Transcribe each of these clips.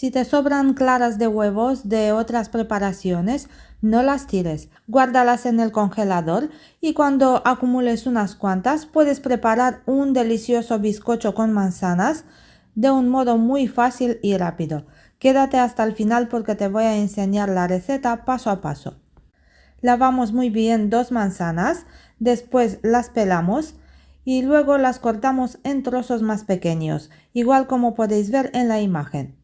Si te sobran claras de huevos de otras preparaciones, no las tires, guárdalas en el congelador y cuando acumules unas cuantas puedes preparar un delicioso bizcocho con manzanas de un modo muy fácil y rápido. Quédate hasta el final porque te voy a enseñar la receta paso a paso. Lavamos muy bien 2 manzanas, después las pelamos y luego las cortamos en trozos más pequeños, igual como podéis ver en la imagen.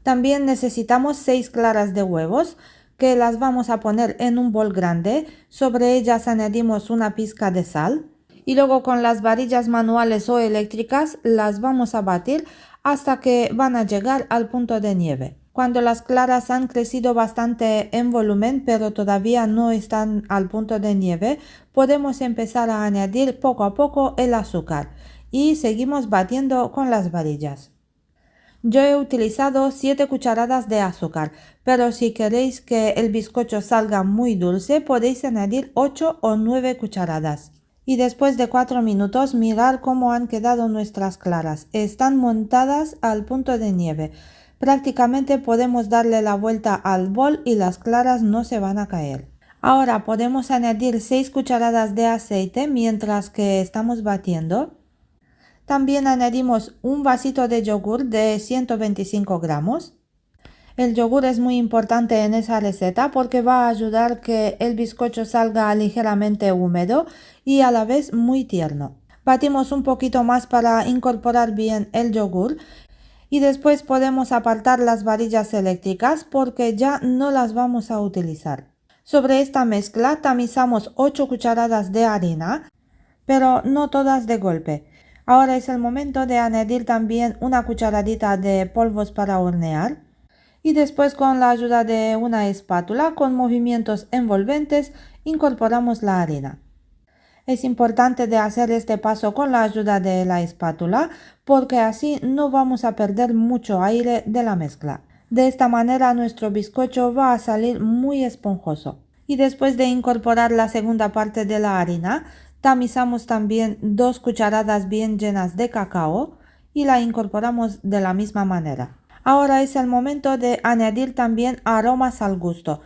También necesitamos 6 claras de huevos que las vamos a poner en un bol grande. Sobre ellas añadimos una pizca de sal y luego con las varillas manuales o eléctricas las vamos a batir hasta que van a llegar al punto de nieve. Cuando las claras han crecido bastante en volumen pero todavía no están al punto de nieve, podemos empezar a añadir poco a poco el azúcar y seguimos batiendo con las varillas. Yo he utilizado 7 cucharadas de azúcar, pero si queréis que el bizcocho salga muy dulce podéis añadir 8 o 9 cucharadas. Y después de 4 minutos mirar cómo han quedado nuestras claras. Están montadas al punto de nieve. Prácticamente podemos darle la vuelta al bol y las claras no se van a caer. Ahora podemos añadir 6 cucharadas de aceite mientras que estamos batiendo. También añadimos un vasito de yogur de 125 gramos. El yogur es muy importante en esa receta porque va a ayudar que el bizcocho salga ligeramente húmedo y a la vez muy tierno. Batimos un poquito más para incorporar bien el yogur y después podemos apartar las varillas eléctricas porque ya no las vamos a utilizar. Sobre esta mezcla tamizamos 8 cucharadas de harina, pero no todas de golpe. Ahora es el momento de añadir también una cucharadita de polvos para hornear y después con la ayuda de una espátula con movimientos envolventes incorporamos la harina. Es importante de hacer este paso con la ayuda de la espátula porque así no vamos a perder mucho aire de la mezcla. De esta manera nuestro bizcocho va a salir muy esponjoso. Y después de incorporar la segunda parte de la harina, tamizamos también 2 cucharadas bien llenas de cacao y la incorporamos de la misma manera. Ahora es el momento de añadir también aromas al gusto.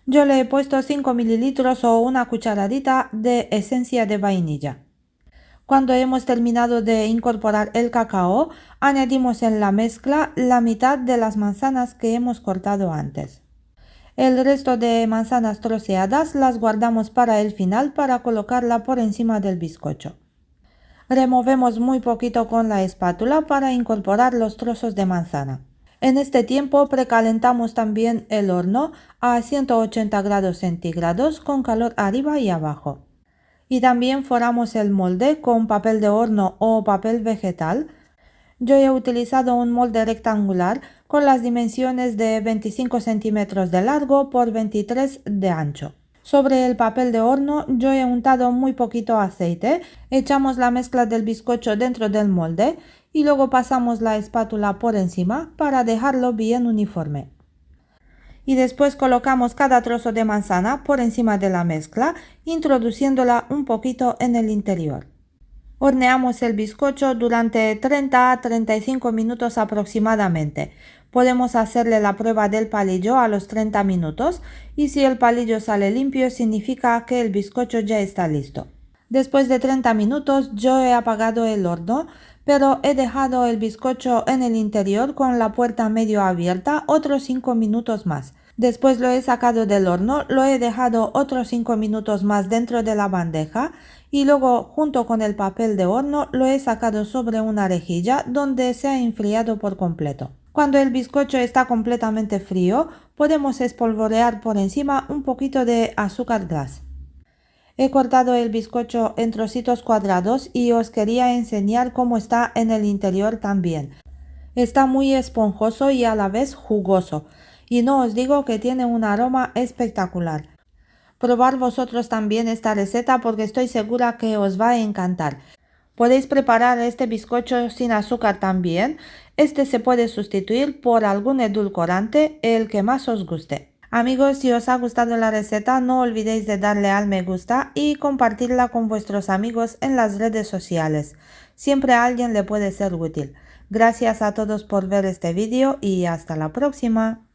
Yo le he puesto 5 mililitros o una cucharadita de esencia de vainilla. Cuando hemos terminado de incorporar el cacao, añadimos en la mezcla la mitad de las manzanas que hemos cortado antes. El resto de manzanas troceadas las guardamos para el final para colocarla por encima del bizcocho. Removemos muy poquito con la espátula para incorporar los trozos de manzana. En este tiempo precalentamos también el horno a 180 grados centígrados con calor arriba y abajo. Y también forramos el molde con papel de horno o papel vegetal. Yo he utilizado un molde rectangular con las dimensiones de 25 centímetros de largo por 23 de ancho. Sobre el papel de horno yo he untado muy poquito aceite, echamos la mezcla del bizcocho dentro del molde y luego pasamos la espátula por encima para dejarlo bien uniforme. Y después colocamos cada trozo de manzana por encima de la mezcla, introduciéndola un poquito en el interior. Horneamos el bizcocho durante 30 a 35 minutos aproximadamente. Podemos hacerle la prueba del palillo a los 30 minutos y si el palillo sale limpio significa que el bizcocho ya está listo. Después de 30 minutos yo he apagado el horno, pero he dejado el bizcocho en el interior con la puerta medio abierta otros 5 minutos más. Después lo he sacado del horno, lo he dejado otros 5 minutos más dentro de la bandeja y luego junto con el papel de horno lo he sacado sobre una rejilla donde se ha enfriado por completo. Cuando el bizcocho está completamente frío, podemos espolvorear por encima un poquito de azúcar glass. He cortado el bizcocho en trocitos cuadrados y os quería enseñar cómo está en el interior también. Está muy esponjoso y a la vez jugoso. Y no os digo que tiene un aroma espectacular. Probar vosotros también esta receta porque estoy segura que os va a encantar. Podéis preparar este bizcocho sin azúcar también. Este se puede sustituir por algún edulcorante, el que más os guste. Amigos, si os ha gustado la receta, no olvidéis de darle al me gusta y compartirla con vuestros amigos en las redes sociales. Siempre a alguien le puede ser útil. Gracias a todos por ver este vídeo y hasta la próxima.